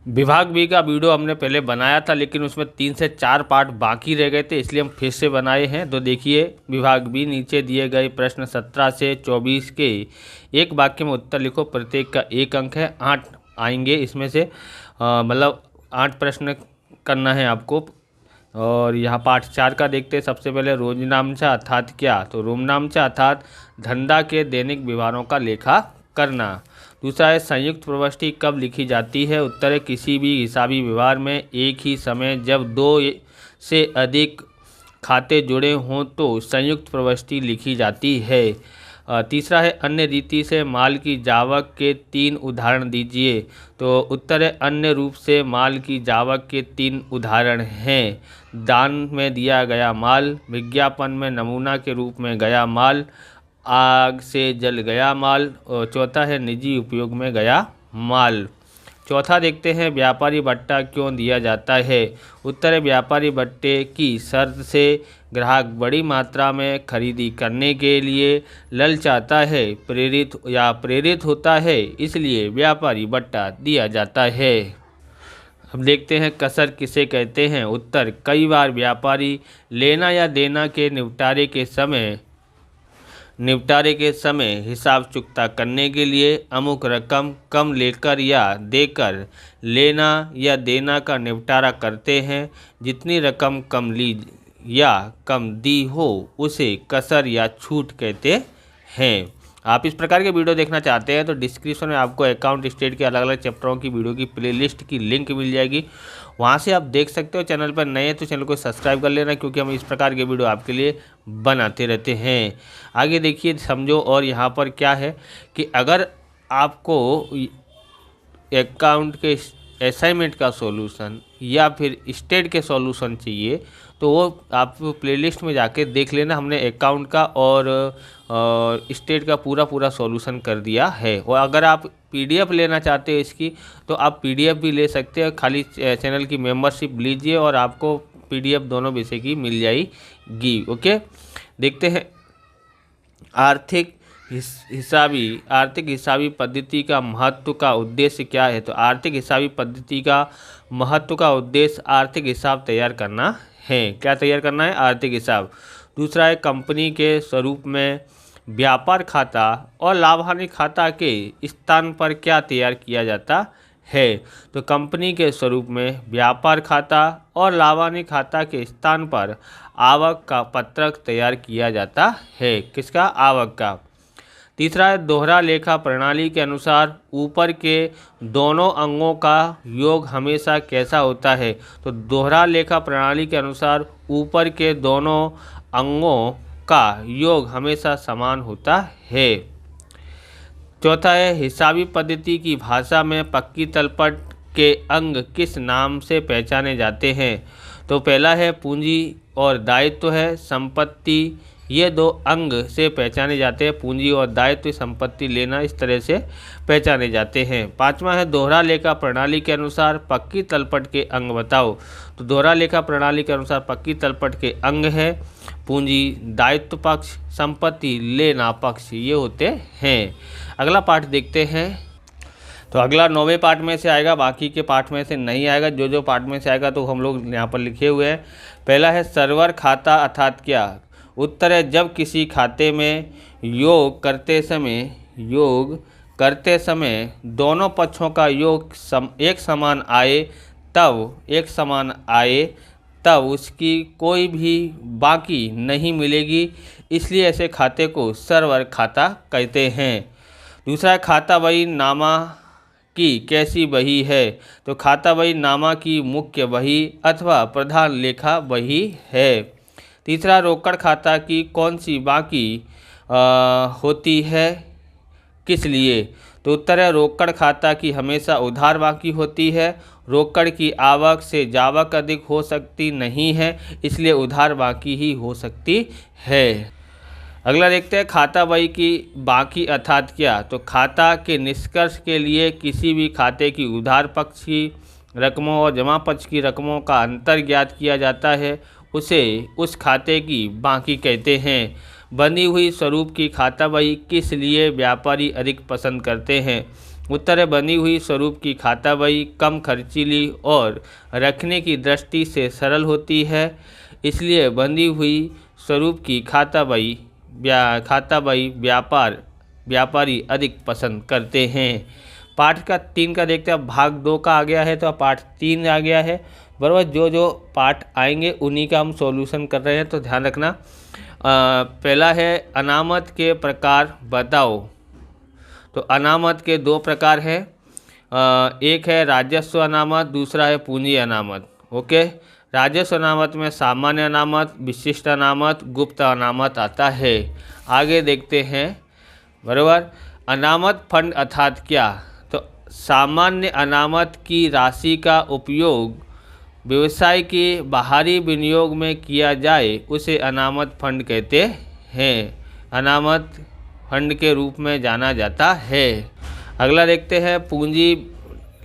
विभाग बी का वीडियो हमने पहले बनाया था, लेकिन उसमें 3 से 4 पार्ट बाकी रह गए थे, इसलिए हम फिर से बनाए हैं। तो देखिए विभाग बी, नीचे दिए गए प्रश्न 17 से 24 के एक वाक्य में उत्तर लिखो। प्रत्येक का 1 अंक है, 8 आएंगे इसमें से, मतलब 8 प्रश्न करना है आपको। और यहाँ पाठ 4 का देखते हैं। सबसे पहले रोजनामचा अर्थात क्या? तो रोमनामचा अर्थात धंधा के दैनिक व्यवहारों का लेखा करना। दूसरा है संयुक्त प्रविष्टि कब लिखी जाती है? उत्तर है किसी भी हिसाबी व्यवहार में एक ही समय जब 2 से अधिक खाते जुड़े हों तो संयुक्त प्रविष्टि लिखी जाती है। तीसरा है अन्य रीति से माल की जावक के 3 उदाहरण दीजिए। तो उत्तर है अन्य रूप से माल की जावक के 3 उदाहरण हैं। दान में दिया गया माल, विज्ञापन में नमूना के रूप में गया माल, आग से जल गया माल, और चौथा है निजी उपयोग में गया माल। चौथा देखते हैं व्यापारी भत्ता क्यों दिया जाता है? उत्तर है व्यापारी भत्ते की शर्त से ग्राहक बड़ी मात्रा में खरीदी करने के लिए ललचाता है, प्रेरित होता है, इसलिए व्यापारी भत्ता दिया जाता है। अब देखते हैं कसर किसे कहते हैं? उत्तर कई बार व्यापारी लेना या देना के निपटारे के समय हिसाब चुकता करने के लिए अमुक रकम कम लेकर या देकर लेना या देना का निपटारा करते हैं। जितनी रकम कम ली या कम दी हो उसे कसर या छूट कहते हैं। आप इस प्रकार के वीडियो देखना चाहते हैं तो डिस्क्रिप्शन में आपको अकाउंट स्टेट के अलग अलग चैप्टरों की वीडियो की प्लेलिस्ट की लिंक मिल जाएगी, वहां से आप देख सकते हो। चैनल पर नए हैं तो चैनल को सब्सक्राइब कर लेना, क्योंकि हम इस प्रकार के वीडियो आपके लिए बनाते रहते हैं। आगे देखिए समझो, और यहाँ पर क्या है कि अगर आपको अकाउंट के असाइनमेंट का सॉल्यूशन या फिर स्टेट के सॉल्यूशन चाहिए तो वो आप प्लेलिस्ट में जाके देख लेना। हमने अकाउंट का और स्टेट का पूरा सॉल्यूशन कर दिया है। और अगर आप पीडीएफ लेना चाहते हैं इसकी तो आप पीडीएफ भी ले सकते हैं। खाली चैनल की मेंबरशिप लीजिए और आपको पीडीएफ दोनों विषय की मिल जाएगी। ओके, देखते हैं आर्थिक हिसाबी पद्धति का महत्व का उद्देश्य क्या है? तो आर्थिक हिसाबी पद्धति का महत्व का उद्देश्य आर्थिक हिसाब तैयार करना है। क्या तैयार करना है? आर्थिक हिसाब। दूसरा है कंपनी के स्वरूप में व्यापार खाता और लाभ हानि खाता के स्थान पर क्या तैयार किया जाता है? तो कंपनी के स्वरूप में व्यापार खाता और लाभ हानि खाता के स्थान पर आवक का पत्रक तैयार किया जाता है। किसका? आवक का। तीसरा है दोहरा लेखा प्रणाली के अनुसार ऊपर के दोनों अंगों का योग हमेशा कैसा होता है? तो दोहरा लेखा प्रणाली के अनुसार ऊपर के दोनों अंगों का योग हमेशा समान होता है। चौथा है हिसाबी पद्धति की भाषा में पक्की तलपट के अंग किस नाम से पहचाने जाते हैं? तो पहला है पूंजी और दायित्व है संपत्ति, ये 2 अंग से पहचाने जाते हैं। पूंजी और दायित्व, संपत्ति लेना, इस तरह से पहचाने जाते हैं। पांचवा है दोहरा लेखा प्रणाली के अनुसार पक्की तलपट के अंग बताओ। तो दोहरा लेखा प्रणाली के अनुसार पक्की तलपट के अंग है पूंजी, दायित्व पक्ष, संपत्ति लेना पक्ष, ये होते हैं। अगला पाठ देखते हैं। तो अगला 9वें पार्ट में से आएगा, बाकी के पार्ट में से नहीं आएगा। जो पार्ट में से आएगा तो हम लोग यहाँ पर लिखे हुए हैं। पहला है सर्वर खाता अर्थात क्या? उत्तर है जब किसी खाते में योग करते समय दोनों पक्षों का योग एक समान आए तब उसकी कोई भी बाकी नहीं मिलेगी, इसलिए ऐसे खाते को सर्वर खाता कहते हैं। दूसरा खाता बही नामा की कैसी बही है? तो खाता बही नामा की मुख्य बही अथवा प्रधान लेखा बही है। तीसरा रोकड़ खाता की कौन सी बाकी होती है, किस लिए? तो उत्तर है रोकड़ खाता की हमेशा उधार बाकी होती है। रोकड़ की आवक से जावक अधिक हो सकती नहीं है, इसलिए उधार बाकी ही हो सकती है। अगला देखते हैं खाता बही की बाकी अर्थात क्या? तो खाता के निष्कर्ष के लिए किसी भी खाते की उधार पक्ष की रकमों और जमा पक्ष की रकमों का अंतर ज्ञात किया जाता है, उसे उस खाते की बाकी कहते हैं। बंधी हुई स्वरूप की खाता बही किस लिए व्यापारी अधिक पसंद करते हैं? उत्तर है बंधी हुई स्वरूप की खाता बही कम खर्चीली और रखने की दृष्टि से सरल होती है, इसलिए बंधी हुई स्वरूप की खाता बही व्यापारी अधिक पसंद करते हैं। पाठ का 3 का देखते हैं, भाग 2 का आ गया है तो पाठ 3 आ गया है। बराबर, जो जो पाठ आएंगे उन्हीं का हम सॉल्यूशन कर रहे हैं, तो ध्यान रखना। पहला है अनामत के प्रकार बताओ। तो अनामत के 2 प्रकार हैं, एक है राजस्व अनामत, दूसरा है पूंजी अनामत। ओके, राजस्व अनामत में सामान्य अनामत, विशिष्ट अनामत, गुप्त अनामत आता है। आगे देखते हैं। बराबर, अनामत फंड अर्थात क्या? तो सामान्य अनामत की राशि का उपयोग व्यवसाय के बाहरी विनियोग में किया जाए उसे अनामत फंड कहते हैं, अनामत फंड के रूप में जाना जाता है। अगला देखते हैं, पूंजी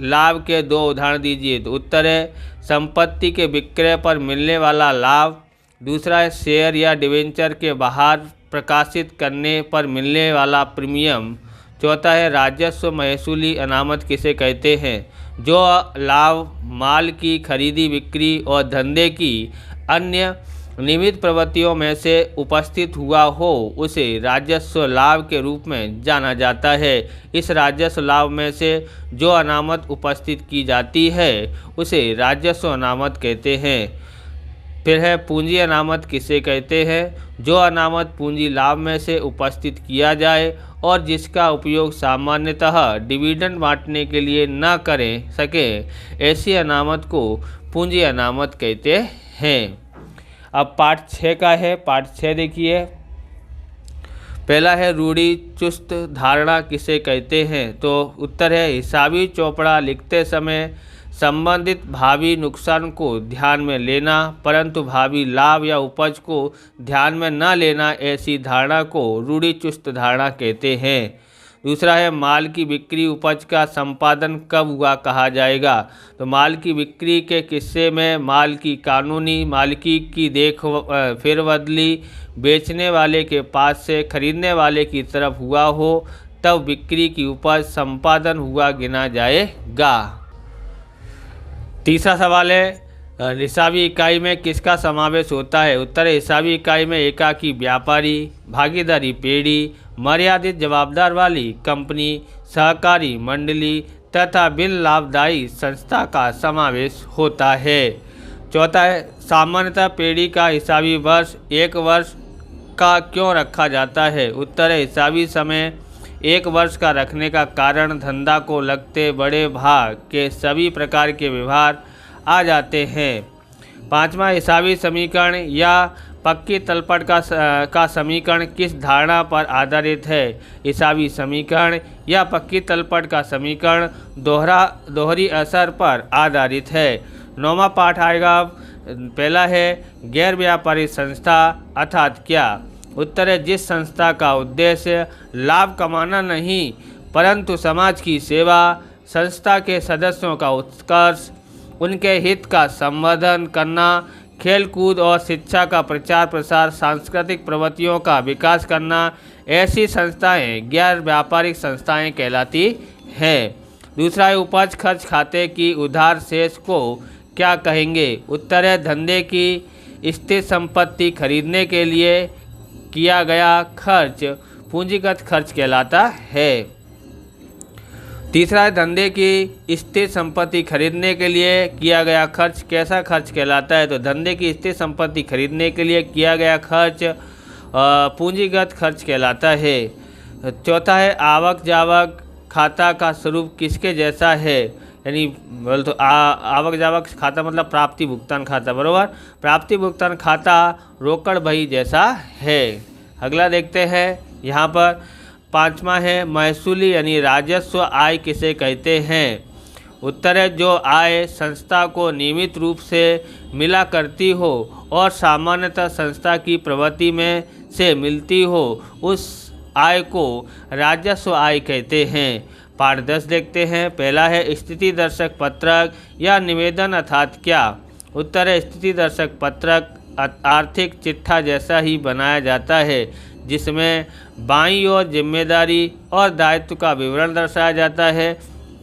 लाभ के 2 उदाहरण दीजिए। तो उत्तर है संपत्ति के विक्रय पर मिलने वाला लाभ, दूसरा है शेयर या डिवेंचर के बाहर प्रकाशित करने पर मिलने वाला प्रीमियम, चौथा है राजस्व महसूली अनामत किसे कहते हैं? जो लाभ माल की खरीदी बिक्री और धंधे की अन्य नियमित प्रवृत्तियों में से उपस्थित हुआ हो उसे राजस्व लाभ के रूप में जाना जाता है। इस राजस्व लाभ में से जो अनामत उपस्थित की जाती है उसे राजस्व अनामत कहते हैं। फिर है पूंजी अनामत किसे कहते हैं? जो अनामत पूंजी लाभ में से उपस्थित किया जाए और जिसका उपयोग सामान्यतः डिविडेंड बांटने के लिए न करें सके, ऐसी अनामत को पूंजी अनामत कहते हैं। अब पाठ 6 का है। पाठ 6 देखिए। पहला है रूढ़ि चुस्त धारणा किसे कहते हैं? तो उत्तर है हिसाबी चौपड़ा लिखते समय संबंधित भावी नुकसान को ध्यान में लेना परंतु भावी लाभ या उपज को ध्यान में न लेना, ऐसी धारणा को रूढ़ि चुस्त धारणा कहते हैं। दूसरा है माल की बिक्री उपज का संपादन कब हुआ कहा जाएगा? तो माल की बिक्री के किस्से में माल की कानूनी मालिकी की फेरबदली बेचने वाले के पास से खरीदने वाले की तरफ हुआ हो तब बिक्री की उपज संपादन हुआ गिना जाएगा। तीसरा सवाल है हिसाबी इकाई में किसका समावेश होता है? उत्तर है हिसाबी इकाई में एकाकी व्यापारी, भागीदारी पेढ़ी, मर्यादित जवाबदार वाली कंपनी, सहकारी मंडली तथा बिन लाभदायी संस्था का समावेश होता है। चौथा है सामान्यतः पेढ़ी का हिसाबी वर्ष 1 वर्ष का क्यों रखा जाता है? उत्तर है हिसाबी समय 1 वर्ष का रखने का कारण धंधा को लगते बड़े भाग के सभी प्रकार के व्यवहार आ जाते हैं। 5वां हिसाबी समीकरण या पक्की तलपट का समीकरण किस धारणा पर आधारित है? हिसाबी समीकरण या पक्की तलपट का समीकरण दोहरी असर पर आधारित है। 9वां पाठ आएगा। पहला है गैर व्यापारी संस्था अर्थात क्या? उत्तर है जिस संस्था का उद्देश्य लाभ कमाना नहीं परंतु समाज की सेवा, संस्था के सदस्यों का उत्कर्ष, उनके हित का संवर्धन करना, खेलकूद और शिक्षा का प्रचार प्रसार, सांस्कृतिक प्रवृत्तियों का विकास करना, ऐसी संस्थाएं गैर व्यापारिक संस्थाएं कहलाती हैं। दूसरा है उपज खर्च खाते की उधार शेष को क्या कहेंगे? उत्तर है धंधे की स्थिर संपत्ति खरीदने के लिए किया गया खर्च पूंजीगत खर्च कहलाता है। तीसरा है धंधे की स्थिर संपत्ति खरीदने के लिए किया गया खर्च कैसा खर्च कहलाता है? तो धंधे की स्थिर संपत्ति खरीदने के लिए किया गया खर्च पूंजीगत खर्च कहलाता है। चौथा है आवक जावक खाता का स्वरूप किसके जैसा है? यानी बोल तो आवक जावक खाता मतलब प्राप्ति भुगतान खाता, बराबर। प्राप्ति भुगतान खाता रोकड़ बही जैसा है। अगला देखते हैं यहाँ पर 5वां है महसूली यानी राजस्व आय किसे कहते हैं? उत्तर है जो आय संस्था को नियमित रूप से मिला करती हो और सामान्यतः संस्था की प्रवृत्ति में से मिलती हो उस आय को राजस्व आय कहते हैं। पाठ 10 देखते हैं। पहला है स्थिति दर्शक पत्रक या निवेदन अर्थात क्या? उत्तर है स्थिति दर्शक पत्रक आर्थिक चिट्ठा जैसा ही बनाया जाता है जिसमें बाईं ओर जिम्मेदारी और दायित्व का विवरण दर्शाया जाता है,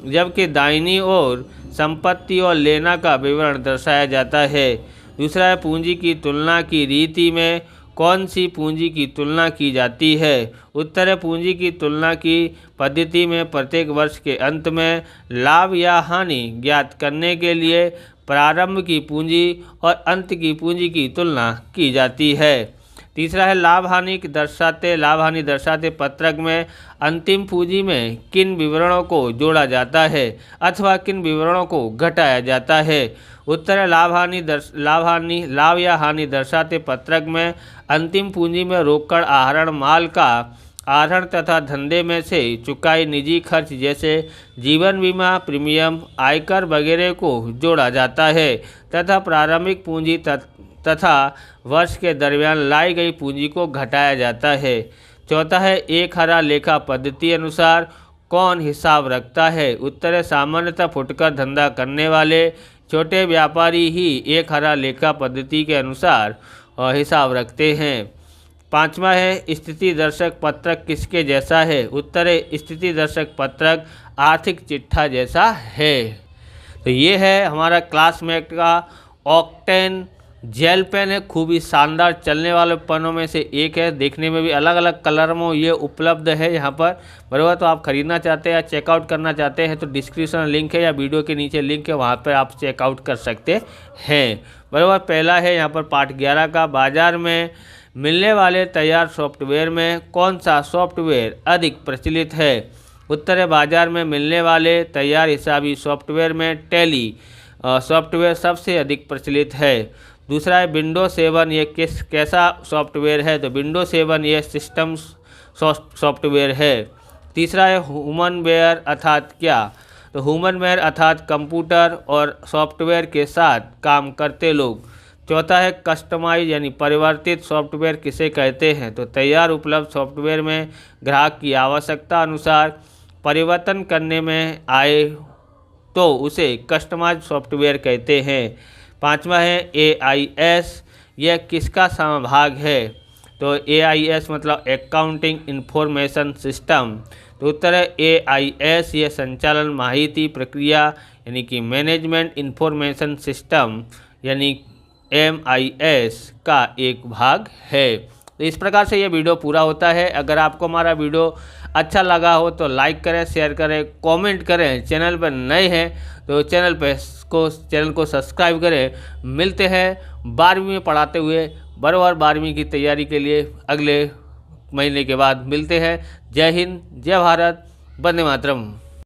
जबकि दाहिनी ओर संपत्ति और लेना का विवरण दर्शाया जाता है। दूसरा है पूंजी की तुलना की रीति में कौन सी पूंजी की तुलना की जाती है? उत्तर है पूंजी की तुलना की पद्धति में प्रत्येक वर्ष के अंत में लाभ या हानि ज्ञात करने के लिए प्रारंभ की पूंजी और अंत की पूंजी की तुलना की जाती है। तीसरा है लाभ हानि दर्शाते पत्रक में अंतिम पूंजी में किन विवरणों को जोड़ा जाता है अथवा किन विवरणों को घटाया जाता है? उत्तर है लाभ या हानि दर्शाते पत्रक में अंतिम पूंजी में रोकड़ आहरण माल का आहरण तथा धंधे में से चुकाई निजी खर्च जैसे जीवन बीमा प्रीमियम आयकर वगैरह को जोड़ा जाता है तथा प्रारंभिक पूंजी तथा वर्ष के दरमियान लाई गई पूंजी को घटाया जाता है। चौथा है एक हरा लेखा पद्धति अनुसार कौन हिसाब रखता है? उत्तर है सामान्यतः फुटकर धंधा करने वाले छोटे व्यापारी ही एक हरा लेखा पद्धति के अनुसार हिसाब रखते हैं। पांचवा है स्थिति दर्शक पत्रक किसके जैसा है? उत्तर है स्थिति दर्शक पत्रक आर्थिक चिट्ठा जैसा है। तो ये है हमारा क्लासमेट का ऑक्टेन जेल पेन है, खूब ही शानदार चलने वाले पेनों में से एक है। देखने में भी अलग अलग कलर में ये उपलब्ध है यहाँ पर, बराबर। तो आप ख़रीदना चाहते हैं या चेकआउट करना चाहते हैं तो डिस्क्रिप्शन लिंक है या वीडियो के नीचे लिंक है, वहाँ पर आप चेकआउट कर सकते हैं, बराबर। पहला है यहाँ पर पार्ट 11 का, बाजार में मिलने वाले तैयार सॉफ्टवेयर में कौन सा सॉफ्टवेयर अधिक प्रचलित है? उत्तर है बाजार में मिलने वाले तैयार हिसाबी सॉफ्टवेयर में टैली सॉफ्टवेयर सबसे अधिक प्रचलित है। दूसरा है विंडो 7, ये कैसा सॉफ्टवेयर है? तो विंडो 7 ये सिस्टम सॉफ्टवेयर है। तीसरा है ह्यूमनवेयर अर्थात क्या? तो ह्यूमनवेयर अर्थात कंप्यूटर और सॉफ्टवेयर के साथ काम करते लोग। चौथा है कस्टमाइज यानी परिवर्तित सॉफ्टवेयर किसे कहते हैं? तो तैयार उपलब्ध सॉफ्टवेयर में ग्राहक की आवश्यकता अनुसार परिवर्तन करने में आए तो उसे कस्टमाइज सॉफ्टवेयर कहते हैं। पांचवा है AIS, यह किसका समभाग है? तो AIS मतलब अकाउंटिंग इंफॉर्मेशन सिस्टम। तो उत्तर है AIS यह संचालन माहिती प्रक्रिया यानी कि मैनेजमेंट इंफॉर्मेशन सिस्टम यानी MIS का एक भाग है। तो इस प्रकार से ये वीडियो पूरा होता है। अगर आपको हमारा वीडियो अच्छा लगा हो तो लाइक करें, शेयर करें, कमेंट करें। चैनल पर नए हैं तो चैनल को सब्सक्राइब करें। मिलते हैं 12वीं में पढ़ाते हुए, बराबर 12वीं की तैयारी के लिए अगले महीने के बाद मिलते हैं। जय हिंद, जय भारत, वंदे मातरम।